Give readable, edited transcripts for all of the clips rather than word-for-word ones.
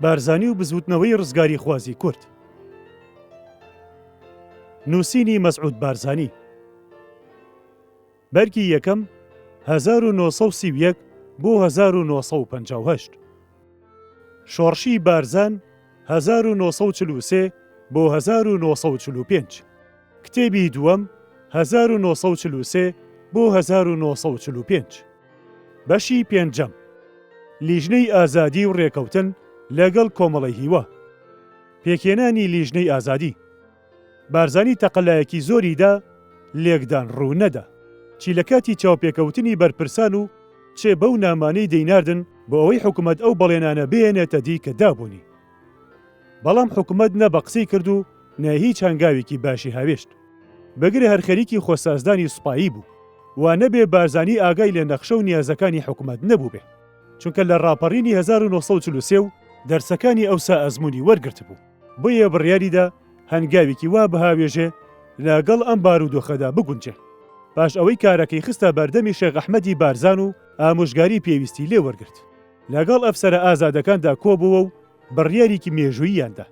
بارزانی و بزوتنەوەی ڕزگاری خوازی کورد. نووسینی مەسعود بارزانی بەرگی یەکەم 1930 بۆ 1950. شۆڕشی بارزان 1943 بۆ 1945. کتێبی دووەم 1943 بۆ 1945. بەشی پێنجەم لیژنەی ئازادی و ڕێکەوتن لەگەڵ کۆمەڵی هیوا. پێکێنانی لیژنەی ئازادی. بارزانی تەقەلایەکی زۆریدا لێکدان ڕوو نەدا. چی لە کاتی چاوپێکەوتنی بەرپرسان و چێ بەو نامانەی دەیناردن بۆ ئەوەی حکومەت ئەو بەڵێنانە بێنێتە دی کە دابوونی. بەڵام حکومەت نە بە قسەی کرد و نە هیچ هەنگاوێکی باشی هاوێشت. بەگرێ هەر خەریکی خۆسازدانی سوپایی بوو. وانە بێ بارزانی ئاگای لە نەخشە و نیازەکانی حکومەت نەبوو بێ. چونکە لە ڕاپەڕینی 1943 و دەرسەکانی ئەوسا ئەزمموی وەرگرت بوو. بۆیە بڕیاریدا هەنگاوێکی وا بەهاوێژێ لەگەڵ ئەم بارودۆخەدا بگونجێ. پاش ئەوەی کارەکەی خستە بەردەمی شێخ ئەحمەدی بارزان و ئامۆژگاری پێویستی لێ وەرگرت. لەگەڵ ئەفسەرە ئازادەکاندا کۆبووە و بڕیارێکی مێژووییاندا.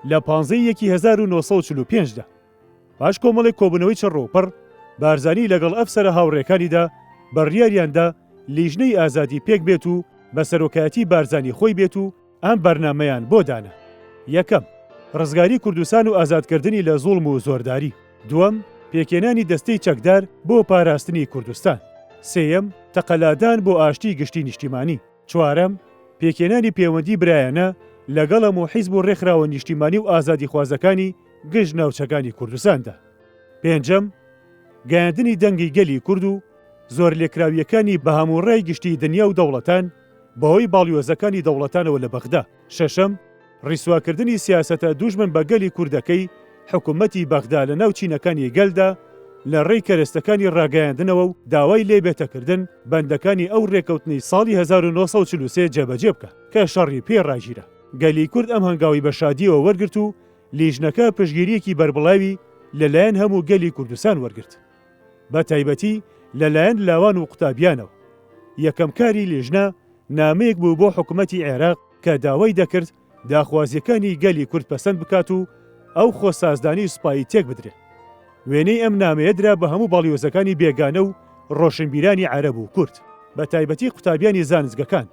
لە 15/1945دا پاش کۆمەڵێک کۆبوونەوەی چڕۆپەر بارزانی لەگەڵ ئەفسەرە هاوڕێکانیدا بڕیاریاندا لیژنەی ئازادی پێک بێت و بە سەرۆکایەتی بارزانی خۆی بێت و ئەم بەرنامەیان بۆ دانا. یەکەم، ڕزگاری کوردستان و ئازادکردنی لە زوڵم و زۆرداری. دووەم، پێکێنانی دەستەی چەکدار بۆ پاراستنی کوردستان. سێیەم، تەقەلادان بۆ ئاشتی گشتی نیشتیمانی. چوارەم، پێکێنانی پەیوەندی برایانە لەگەڵ و حیزب و ڕێکخراوە نیشتیمانی و ئازادی خوازەکانی گشت ناوچەکانی کوردستاندا. پێنجەم، گەیاندنی دەنگی گەلی کورد و زۆر لێکراویەکانی بە هەمووڕای گشتی دنیا و دەوڵەتان بەهۆی باڵیۆزەکانی دەوڵەتانەوە لە بەغدا. شەشەم، ڕیسواکردنی سیاسەتە دوژمن بە گەلی کوردەکەی حکوومەتی بەغدا لە ناو چینەکانی گەلدا لە ڕێی کەرەستەکانی ڕاگەیاندنەوە و داوای لێبێتەکردن بەندەکانی ئەو ڕێکەوتنی ساڵی 1943 جێبەجێ بکە کە شەڕی پێ ڕاگیرە. گەلی کورد ئەم هەنگاوی بە شادیەوە وەرگرت و لیژنەکە پشگیریەکی بربڵاوی لەلایەن هەموو گەلی کوردستان وەرگرت. بە تایبەتی لەلایەن لاوان و قوتابیانەوە. یەکەم کاری لیژنە نامەیەک بوو بۆ حکوومەتی عێراق کە داوای دەکرد داخوازیەکانی گەلی کورد پەسەند بکات و ئەو خۆسازدانی سوپایی تێک بدرێت. وێنەی ئەم نامەیەدرا بە هەموو باڵیۆزەکانی بێگانە و ڕۆشنبیرانی عەرەب و کورد بە تایبەتی قوتابیانی زانستگەکان.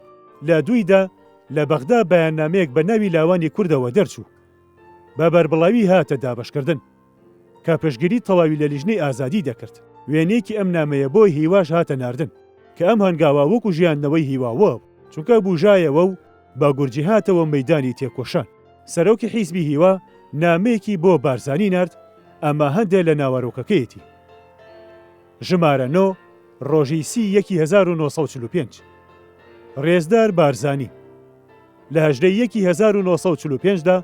لە دوویدا لە بەغدا بەیاننامەیەک بە ناوی لاوانی کوردەوە دەرچوو. بە بەربڵاوی هاتە دابەشکردن کە پشگیری تەواوی لە لیژنەی ئازادی دەکرد. وێنەیەکی ئەم نامەیە بۆی هیواش هاتە ناردن کە ئەم هەنگاوە وەکو ژیاننەوەی هیواوە چونکە بوژایەوە و با گورجی هاتەوە مەیدانی تێکۆشان. سەرۆکی حیزبی هیوا نامەیەکی بۆ بارزانی نارد، ئەمە هەندێک لە ناوەڕۆکەکەیەتی. ژمارە 9 ڕۆژی 1945. ڕێزدار بارزانی لە 1945دا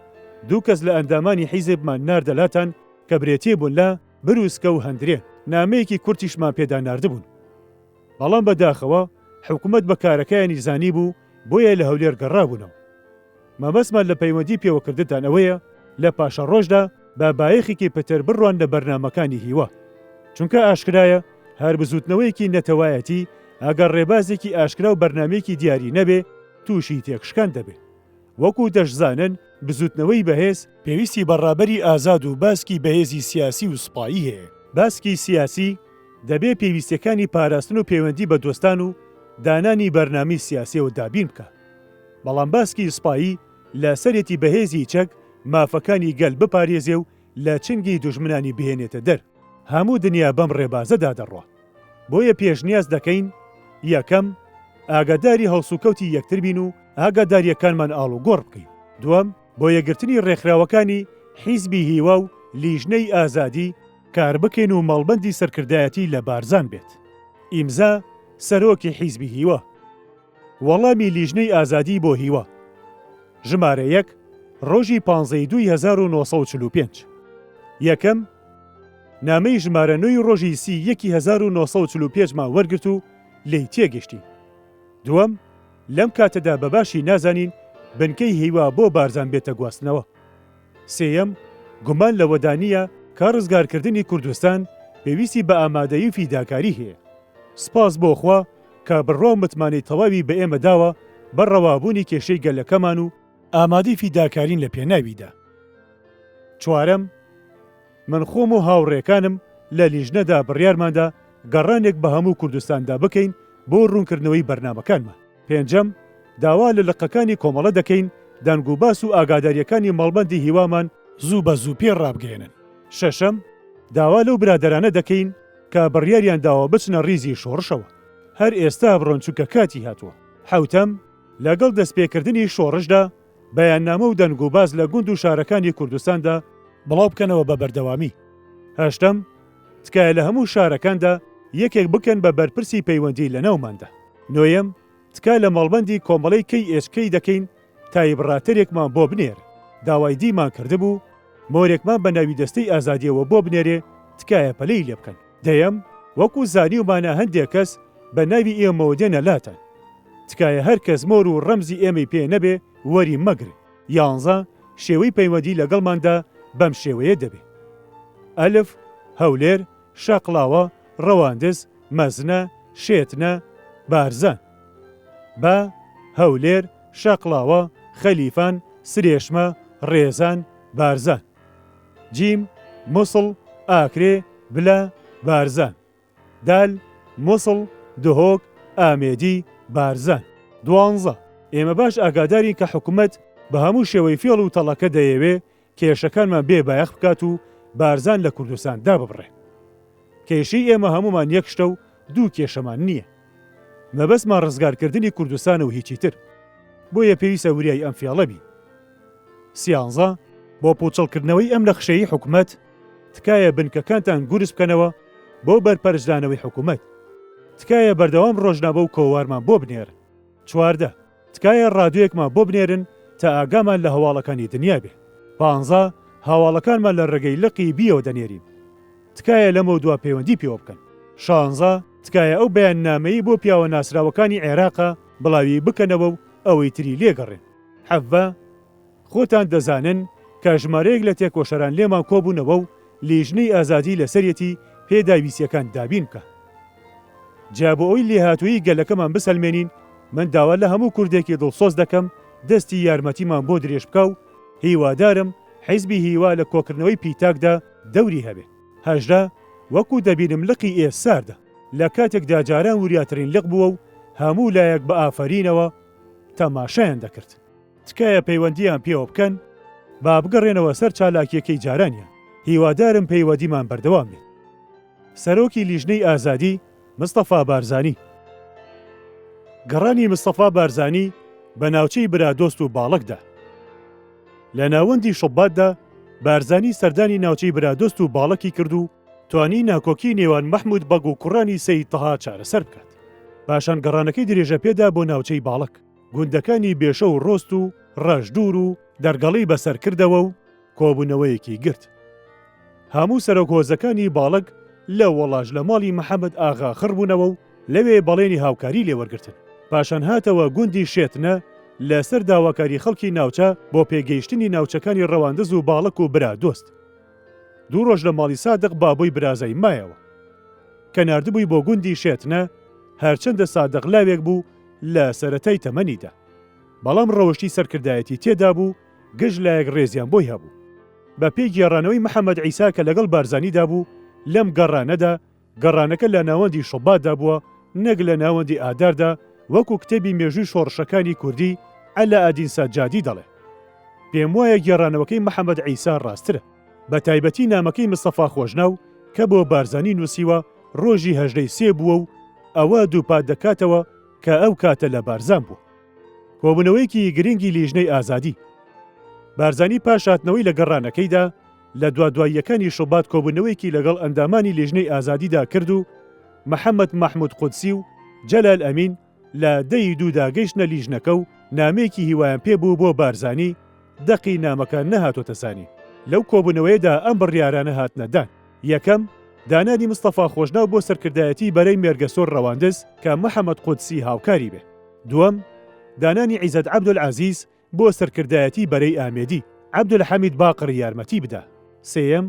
دوو کەس لە ئەندامانی حیزبمان ناردەلاتان کە برێتێ بوون لە بروسکە و هەندرێ. نامەیەکی کورتیشمان پێدا ناردبوون. بەڵام بەداخەوە حکوومەت بە کارەکەیانی زانی بوو بۆیە لە هەولێر گەڕابوونەوە. مەبەستمان لە پەیوەندی پێوەکردتان ئەوەیە لە پاشە ڕۆژدا بە بایەخێکی پتر بڕوان لە بەرنامەکانی هیوا. چونکە ئاشکرایە هەر بزوتنەوەیەکی نەتەوایەتی ئەگەر ڕێبازێکی ئاشکرا و بەرنامەیەکی دیاری نەبێ تووشی تێکشکان دەبێت. وەکو دەشزانن بزوتنەوەی بەهێز پێویستی بەڕابەری ئازاد و باسکی بەهێزی سیاسی و سوپایی هەیە. باسکی سیاسی دەبێ پێویستیەکانی پاراستن و پەیوەندی بە دۆستان و دانانی بەرنامی سیاسیەوە دابین بکە. بەڵام باسکی سوپایی لە سەرێتی بەهێزی چەک مافەکانی گەل بپارێزێ و لە چنگی دوژمنانی بهێنێتە دەر. هەموو دنیا بەم ڕێبازەدا دەڕۆ. بۆیە پێشنیاز دەکەین یەکەم ئاگاداری هەڵسوکەوتی یەکتر بین و ئاگاداریەکانمان ئاڵوگۆڕ بکەین. دووەم بۆ یەکگرتنی ڕێکخراوەکانی حیزبی هیوا و لیژنەی ئازادی کار بکەین و مەڵبەندی سەرکردایەتی لە بارزان بێت. ئیمزا سەرۆکی حیزبی هیوا. وەڵامی لیژنەی ئازادی بۆ هیوا. ژمارە 1 ڕۆژی 15/1945. یەکەم نامەی ژمارە 9 ڕۆژی 31/1945مان وەرگرت و لێی تێگەشتی. دووەم لەم کاتەدا بەباشی نازانین بنکەی هیوا بۆ بارزان بێتە گواستنەوە. سێیەم گومان لەوەدانیە کە ڕزگارکردنی کوردستان پێویستی بە ئامادەیی و فیداکاری هەیە. سپاس بۆخوا کە بڕوا متمانەی تەواوی بە ئێمە داوە بە ڕەوابوونی کێشەی گەلەکەمان و ئامادەی فیداکارین لە پێناویدا. چوارەم، من خۆم و هاوڕێکانم لە لیژنەدا بڕیارماندا گەڕانێک بە هەموو کوردستاندا بکەین بۆ ڕوونکردنەوەی بەرنامەکانمان. پێنجەم، داوا لە لقەکانی کۆمەڵە دەکەین دەنگ و باس و ئاگاداریەکانی مەڵبەندی هیوامان زوو بە زوو پێ ڕابگەێنن. شەشەم، داوا لەو برادەرانە دەکەین کە بڕیاریان داوە بچنە ڕیزی شۆڕشەوە. هەر ئێستا بڕۆن چووکە کاتی هاتووە. حەوتەم، لەگەڵ دەستپێکردنی شۆڕشدا بەیاننامە و دەنگ و باز لە گوند و شارەکانی کوردستاندا بڵاو بکەنەوە بە بەردەوامی. هەشتەم، تکایە لە هەموو شارەکاندا یەکێک بکەن بە بەرپرسی پەیوەندی لە ناوماندا. نۆیەم، تکا لە مەڵبەندی کۆمەڵەی KHK دەکەین تایبڕاتەرێکمان بۆ بنێر. داوای دیمان کردبوو مۆرێکمان بە ناوی دەستەی ئازادیەوە بۆ بنێرێ، تکایە پەلەی لێ بکەن. دەیەم، وەکو زانیومانە هەندێک کەس بە ناوی ئێمەوە دێنە لاتان. تکایە هەر کەس مۆر و ڕەمزی ئێمەی پێ نەبێ وەری مەگرێ. 11، شێوەی پەیوەندی لەگەڵماندا بەم شێوەیە دەبێ: ئەلف، هەولێر، شاقلاوە، ڕەواندز، مەزنە، شێتنە، بارزان. با، هەولێر، شاقلاوە، خەلیفان، سرێشمە، ڕێزان، بارزان. جیم، مووسڵ، ئاکرێ، بلا، بارزان. دال، مووسڵ، دهۆک، ئامێدی، بارزان. 12، ئێمە باش ئاگادارین کە حکوومەت بە هەموو شێوەی فێڵ و تەڵەکە دەیەوێ کێشەکانمان بێ بایەخ بکات و بارزان لە کوردستاندا ببڕێ. کێشەی ئێمە هەمومان یەک شتە و دوو کێشەمان نییە. مەبەستمان ڕزگارکردنی کوردستانە و هیچی تر. بۆیە پێویستە وریای ئەم فێڵە بین. 13، بۆ پوچەڵکردنەوەی ئەم نەخشەیی حکوومەت تکایە بنکەکانتان گورس بکەنەوە بۆ بەرپەرشدانەوەی حکوومەت. تکایە بەردەوام ڕۆژنامە و کۆوارمان بۆ بنێرن. 14، تکایە ڕادیۆیەکمان بۆ بنێرن تا ئاگامان لە هەواڵەکانی دنیا بێ. 15، هاواڵەکانمان لە ڕێگەی لقی بیەوە دەنێرین. تکایە لەمە دوا پەیوەندی پێوە بکەن. 16، تکایە ئەو بەیاننامەیی بۆ پیاوە ناسراوەکانی عێراقا بڵاوی بکەنەوە و ئەوەی تری لێگەڕێن. 17، خۆتان دەزانن کە ژمارەیەک لە تێکۆشەران لێمان کۆبوونەوە و لیژنەی ئازادی لەسەرەتی پێداویستیەکان دابین بکە. جا بۆ ئەوی لێهاتووی گەلەکەمان بسەلمێنین، من داوا لە هەموو کوردێکی دڵسۆز دەکەم دەستی یارمەتیمان بۆ درێژ بکە و هیوادارم حیزبی هیوا لە کۆکردنەوەی پیتاکدا دەوری هەبێ. 18، وەکو دەبینم لقی ئێساردە لە کاتێکدا جاران وریاترین لق بووە و هەموو لایەک بە ئافرینەوە تەماشایان دەکرد. تکایە پەیوەندیان پێوە بکەن با بگەڕێنەوە سەر چالاکیەکەی جارانیان. هیوادارم پەیوەندیمان بەردەوام بێت. سەرۆکی لیژنەی ئازادی مستەفا بارزانی. گەڕانی مستەفا بارزانی بە ناوچەی برادۆست و باڵکدا. لە ناوەندی شوباتدا بارزانی سەردانی ناوچەی برادۆست و باڵکی کرد و توانی ناکۆکی نێوان مەحموود بەگ و کوڕانی سەید تەها چارەسەر بکات. پاشان گەڕانەکەی درێژە پێدا بۆ ناوچەی باڵک. گوندەکانی بێشە و ڕۆست و ڕەشدوور و دەرگەڵی بەسەر کردەوە و کۆبوونەوەیەکی گرت. هەموو سەرۆکۆزەکانی باڵک لە وەڵاژ لە ماڵی محەممەد ئاغا خڕبوونەوە و لەوێ بەڵێنی هاوکاری لێوەرگرتن. پاشان هاتەوە گوندی شێتنە لەسەر داواکاری خەڵکی ناوچە بۆ پێگەیشتنی ناوچەکانی ڕەواندز و باڵک و برا دۆست. 2 ڕۆژ لە ماڵی سادق بابووی برازای مایەوە کە ناردبووی بۆ گوندی شێتنە، هەرچەندە سادق لاوێک بوو لە سەرەتای تەمەنیدا، بەڵام ڕەوشی سەرکردایەتی تێدا بوو، گەژ لایەک ڕێزیان بۆی هەبوو. بە پێی گێڕانەوەی محەممەد عیسا کە لەگەڵ بارزانیدا بوو، لەم گەڕانەدا گەڕانەکە لە ناوەندی شوباتدا بووە، نەک لە ناوەندی ئاداردا، وەکو کتێبی مێژووی شۆڕشەکانی کوردی ئەلا ئەدین سەجادی دەڵێ. پێم وایە گێڕانەوەکەی محەممەد عیسا ڕاسترە، بە تایبەتی نامەکەی مستەفا خۆشناو کە بۆ بارزانی نووسیوە ڕۆژی 18 بووە و ئەوە دووپات دەکاتەوە کە ئەو کاتە لە بارزان بوو. کۆبوونەوەیەکی گرنگی لیژنەی ئازادی. بارزانی پاش هاتنەوەی لە گەڕانەکەیدا لە دوادواییەکانی شوبات کۆبوونەوەیەکی لەگەڵ ئەندامانی لیژنەی ئازادیدا کرد و محەممەد مەحموود قودسی و جەلال ئەمین لە 10 داگەیشتنە لیژنەکە و نامەیەکی هیوایان پێبوو بۆ بارزانی، دەقی نامەکان نەهاتۆتە سانی. لەو کۆبوونەوەیەدا ئەم بڕیارانە هاتنەدان. یەکەم، دانانی مستەفا خۆشناو بۆ سەرکردایەتی بەرەی مێرگەسۆر ڕەواندز کە محەممەد قودسی هاوکاری بێ. دووەم، دانانی عیزەت عەبدولعەزیز بۆ سەرکردایەتی بەرەی ئامێدی، عەبدولحەمید باقر یارمەتی بدا. سێیەم،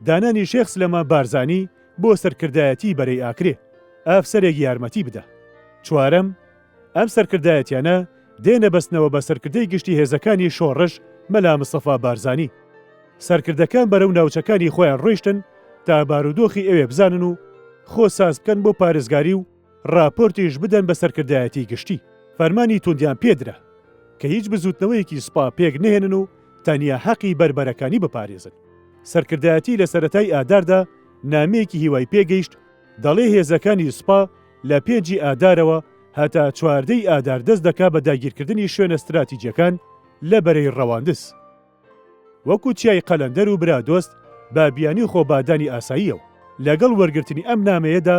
دانانی شێخ سلێمان بارزانی بۆ سەرکردایەتی بەرەی ئاکرێ، ئافسەرێک یارمەتی بدە. چوارەم، ئەم سەرکردایەتیانە دێنە بەستنەوە بە سەرکردەی گشتی هێزەکانی شۆڕش مەلا مستەفا بارزانی. سەرکردەکان بەرەو ناوچەکانی خۆیان ڕۆیشتن تا بارودۆخی ئەوێ بزانن و خۆ ساز بکەن بۆ پارێزگاری و راپۆرتیش بدەن بە سەرکردایەتی گشتی. فەرمانی توندیان پێدرا کە هیچ بزوتنەوەیەکی سوپا پێک نهێنن و تەنیا حەقی بەربەرەکانی بپارێزن. سەرکردایەتی لە سەرەتای ئاداردا نامەیەکی هیوای پێگەیشت دەڵێ هێزەکانی سوپا لە 5 ئادارەوە هەتا 14 ئادار دەست دەکا بە داگیرکردنی شوێنە استراتیجیەکان لە بەرەی ڕەواندز. وەکو چیای قەلەندەر و برادۆست بابیانی خۆبادانی ئاساییەوە. لەگەڵ وەرگرتنی ئەم نامەیەدا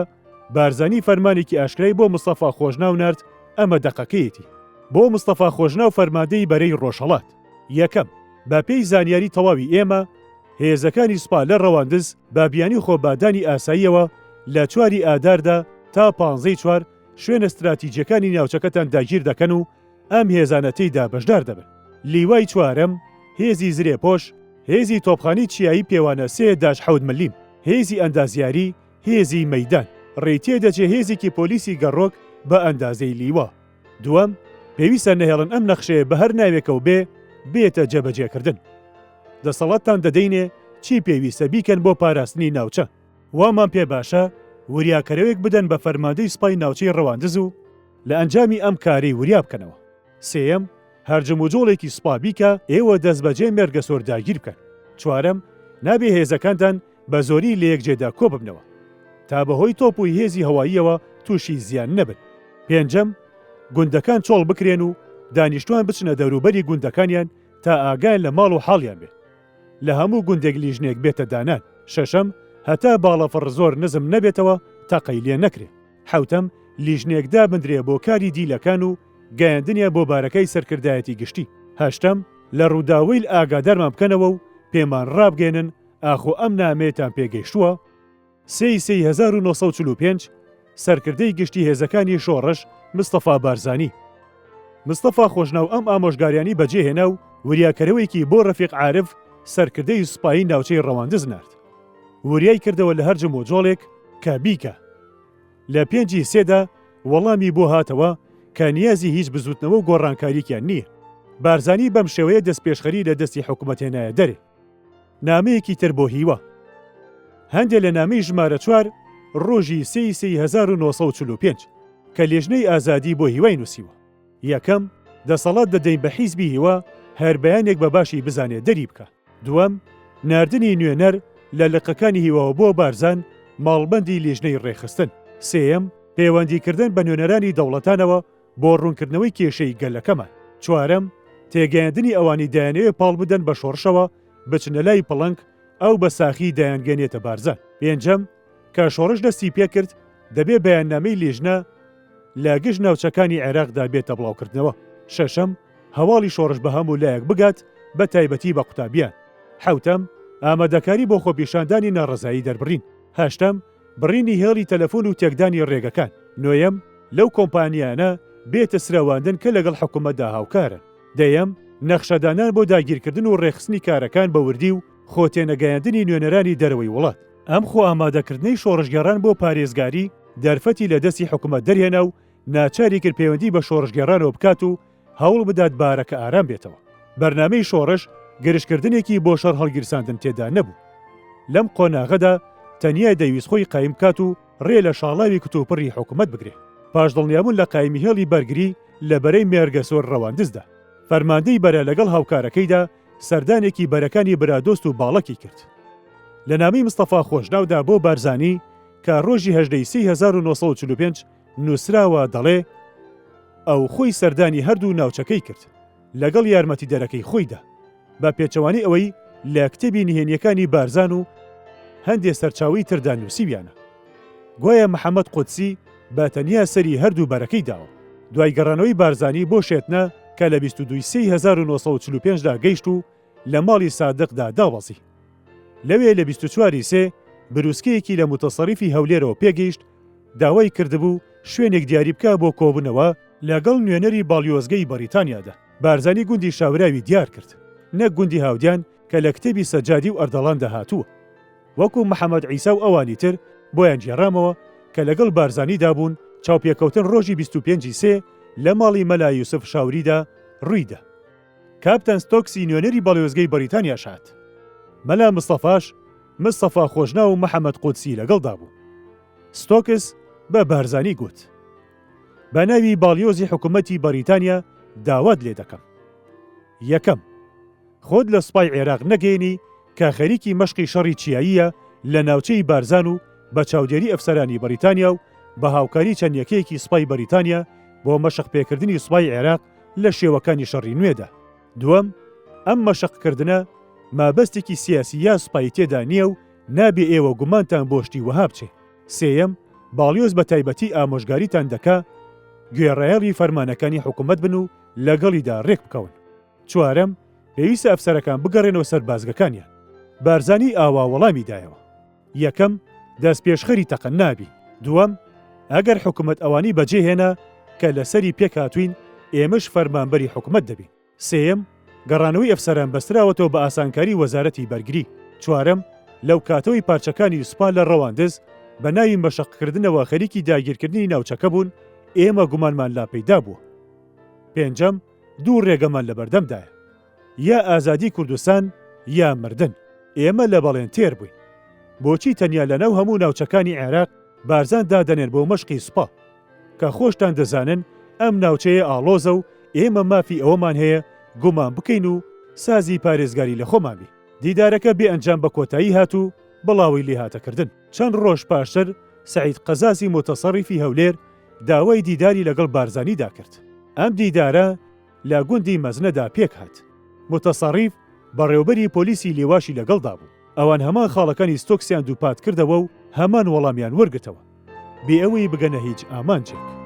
بارزانی فەرمانێکی ئاشکرای بۆ مستەفا خۆشناو نارد ئەمە دەقەکەیەتی. بۆ مستەفا خۆشناو فەرماندەی بەرەی ڕۆژهەڵات. یەکەم، بە پێی زانیاری تەواوی ئێمە هێزەکانی سوپا لە ڕەواندز بابیانی خۆبادانی ئاساییەوە لە 4 ئاداردا تا 15 چوار شوێنە استراتیجیەکانی ناوچەکەتان داگیر دەکەن و ئەم هێزانە تێیدا بەشدار دەبن. لیوای چوارەم، هێزی زرێپۆش، هێزی تۆپخانی چیایی پێوانە 3-7 ملیم، هێزی ئەندازیاری، هێزی مەیدان، ڕێی دەچێ هێزێکی پۆلیسی گەڕۆک بە ئەندازەی لیوە. دووەم، پێویستە نەهێڵن ئەم نەخشەیە بە هەر ناوێکەوە بێتە جێبەجێکردن. دەسەڵاتتان دەدەینێ چی پێویستە بیکەن بۆ پاراستنی ناوچە. وامان پێ باشە وریاکەرەوەیەک بدەن بە فەرماندەی سوپای ناوچەی ڕەواندز و لە ئەنجامی ئەم کاری وریا بکەنەوە. سێەم، هەرجەم و جۆڵێکی سوپا بیکە ئێوە دەست بەجێ مێرگە سۆر داگیر بکەن. چوارەم، نابێ هێزەکانتان بە زۆری لە یەکجێدا کۆ ببنەوە تا بەهۆی تۆپ و هێزی هەواییەوە تووشی زیان نەبن. پێنجەم، گوندەکان چۆڵ بکرێن و دانیشتوان بچنە دەوروبەری گوندەکانیان تا ئاگایان لە ماڵ و حاڵیان بێ. لە هەموو گوندێک لیژنێک بێتە دانان. شەشەم، هەتا باڵەفڕ زۆر نزم نەبێتەوە تا قەیلێ نەکرێ. حوتەم، لیژنێکدا بندرێ بۆ کاری دیلەکان و گەیاندنیە بۆ بارەکەی سەرکردایەتی گشتی. هەشتەم، لە ڕووداویل ئاگادارمان بکەنەوە و پێمان ڕابگەێنن ئاخۆ ئەم نامێتان پێگەیشتووە. 1945 سەرکردەی گشتی هێزەکانی شۆڕش مستەفا بارزانی. مستەفا خۆشناو ئەم ئامۆژگاریانی بەجێهێنا و وریاکەرەوەیکی بۆ ڕەفیق عارف سەرکردەی سوپایی ناوچەی ڕەواندز نارد. وریای کردەوە لە هەرجم و جۆڵێک کە بیکە. لە 5 سێدا وەڵامی بۆ هاتەوە کە نیازی هیچ بزوتنەوە و گۆڕانکاریکیان نییە. بارزانی بەم شێوەیە دەست پێشخەری لە دەستی حکوومەتێنایە دەرێ. نامەیەکی تر بۆ هیوە. هەندێک لە نامەی ژمارە 4 ڕۆژی 1945 کە لێژنەی ئازادی بۆ هیوای نووسیوە. یەکەم، دەسەڵات دەدەین بە حیزبی هیوە هەر بەیانێک بە باشی بزانێت دەری بکە. دووەم، ناردنی نوێنەر لە لقەکانی هیوەوە بۆ بارزان ماڵبەندی لێژنەی ڕێخستن. سێەم، پەیوەندیکردن بە نوێنەرانی دەوڵەتانەوە بۆ ڕوونکردنەوەی کێشەی گەلەکەمان. چوارەم، تێگەیاندنی ئەوانی دایانەوێ پاڵ بدەن بە شۆڕشەوە بچنە لای پڵنگ ئەو بە ساخی دایانگەنێتە بارزان. پێنجەم، کە شۆڕش دەستی پێکرد دەبێ بەیاننامەی لێژنە لە گشت ناوچەکانی عێراقدا بێتە بڵاوکردنەوە. شەشەم، هەواڵی شۆڕش بە هەموو لایەک بگات بە تایبەتی بە قوتابیان. حوتەم، ئامادەکاری بۆ خۆپیشاندانی ناڕەزایی دەربڕین. هەشتەم، بڕینی هێڵی تەلەفۆن و تێکدانی ڕێگەکان. نۆیەم، لەو کۆمپانیانە بێتە سراواندن کە لەگەڵ حکوومەتدا هاوکارن. دەیەم، نەخشەدانان بۆ داگیرکردن و ڕێخستنی کارەکان بە وردی و خۆتێنەگەیاندنی نوێنەرانی دەرەوەی وڵات. ئەم خۆ ئامادەکردنەی شۆڕژگەڕان بۆ پارێزگاری دەرفەتی لە دەستی حکوومەت دەرهێنا و ناچاری کرد پەیوەندی بە شۆڕژگەڕانەوە بکات و هەوڵ بدات بارەکە ئارام بێتەوە. بەرنامەی شۆڕش گەرشکردنێکی بۆ شەڕ هەڵگیرساندن تێدا نەبوو. لەم قۆناغەدا تەنیا دەویست خۆی قایم کات و ڕێ لە شاڵاوی کتوپڕی حکوومەت بگرێ. پاش دڵنیابوون لە قایمی هێڵی بەرگری لە بەرەی مێرگە سۆر ڕەواندزدا. فەرماندەی بەرە لەگەڵ هاوکارەکەیدا سەردانێکی بەرەکانی برادۆست و باڵەکی کرد. لە نامی مستەفا خۆشناودا بۆ بارزانی کە ڕۆژی 1945 نووسراوە دەڵێ ئەو خۆی سەردانی هەردوو ناوچەکەی کرد لەگەڵ یارمەتی دەرەکەی خۆیدا بە پێچەوانی ئەوەی لە کتێبی نهێنیەکانی بارزان و هەندێک سەرچاوی تردا نووسیویانە. گوایە محەممەد قودسی بە تەنیا سەری هەردوو بەرەکەی داوە. دوای گەڕانەوەی بارزانی بۆ شێتنە کە لە 22/1945دا گەیشت و لە ماڵی سادقدا داوەزی. لەوێ لە 24 سێ بروسکەیەکی لە متەسەریفی هەولێرەوە پێگەیشت داوای کردبوو شوێنێک دیاری بکە بۆ کۆبوونەوە لەگەڵ نوێنەری باڵیۆزگەی بەریتانیادا. بارزانی گوندی شاوراوی دیار کرد، نەک گوندی هاودیان کە لە کتێبی سەجادی و ئەردەڵاندا هاتووە. وەکو محەممەد عیسا و ئەوانی تر بۆیان جێڕامەوە کە لەگەڵ بارزانیدا بوون چاوپێکەوتن ڕۆژی 25 سێ لە ماڵی مەلا یوسف شاوریدا ڕوویدا. کاپتان ستۆکس سینیۆنەری بەڵێوزگەی بەریتانیا شات. مەلا مستەفاش مستەفا خۆشنا و محەممەد قودسی لەگەڵدا بوو. ستۆکس بە بارزانی گوت: بە ناوی باڵیۆزی حکوومەتی بەریتانیا داوات لێ دەکەم. یەکەم، خۆت لە سوپای عێراق نەگەێنی کە خەریکی مەشقی شەڕی چیاییە لە ناوچەی بارزان و بە چاودێری ئەفسەرانی بەریتانیا و بە هاوکاری چەند یەکەیەکی سوپای بەریتانیا بۆ مەشق پێکردنی سوپای عێراق لە شێوەکانی شەڕی نوێدا. دووەم، ئەم مەشقکردنە مابەستێکی سیاسی یا سوپای تێدا نییە و نابێ ئێوە گومانتان بۆشتی وەها بچێ. سێیەم، باڵیۆز بە تایبەتی ئامۆژگاریتان دەکا گوێڕایەڵی فەرمانەکانی حکوومەت بن و لەگەڵیدا ڕێک بکەون. چوارەم، پێویستە ئەفسەرەکان بگەڕێنەوە سەر بازگەکانیان. بارزانی ئاوا وەڵامی دایەوە. یەکەم، دەست پێشخەری تەقەن نابی. دووەم، ئەگەر حکوومەت ئەوانی بەجێهێنا کە لەسەری پێک هاتوین ئێمەش فەرمانبەری حکوومەت دەبین. سێیەم، گەڕانەوەی ئەفسەران بەستراوەتەوە بە ئاسانکاری وەزارەتی بەرگری. چوارەم، لەو کاتەوەی پارچەکانی سوپا لە ڕەواندز بە ناوی مەشقکردنەوە خەریکی داگیرکردنی ناوچەکە بوون، ئێمە گومانمان لا پەیدا بووە. پێنجەم، دوو ڕێگەمان لە بەردەمدایە: یا ئازادی کوردستان یا مردن. ئێمە لە بەڵێن تێر بووین. بۆچی تەنیا لەناو هەموو ناوچەکانی عێراق بارزان دادەنێن بۆ مەشقی سوپا کە خۆشتان دەزانن ئەم ناوچەیە ئاڵۆزە و ئێمە مافی ئەوەمان هەیە گومان بکەین و سازی پارێزگاری لە خۆمانی. دیدارەکە بێ ئەنجام بە کۆتایی هاتوو بڵاوی لێهاتەکردن. چەند ڕۆژ پاشتر سەعید قەزاسی متەسەڕیفی هەولێر داوای دیداری لەگەڵ بارزانیدا کرد. ئەم دیدارە لە گوندی مەزنەدا پێک هات. متەسەڕیف بەڕێوەبەری پۆلیسی لێواشی لەگەڵدا بوو. ئەوان هەمان خاڵەکانی ستۆکسیان دووپات کردەوە و هەمان وەڵامیان وەرگتەوە بێ ئەوەی بگەنە هیچ ئامانجێک.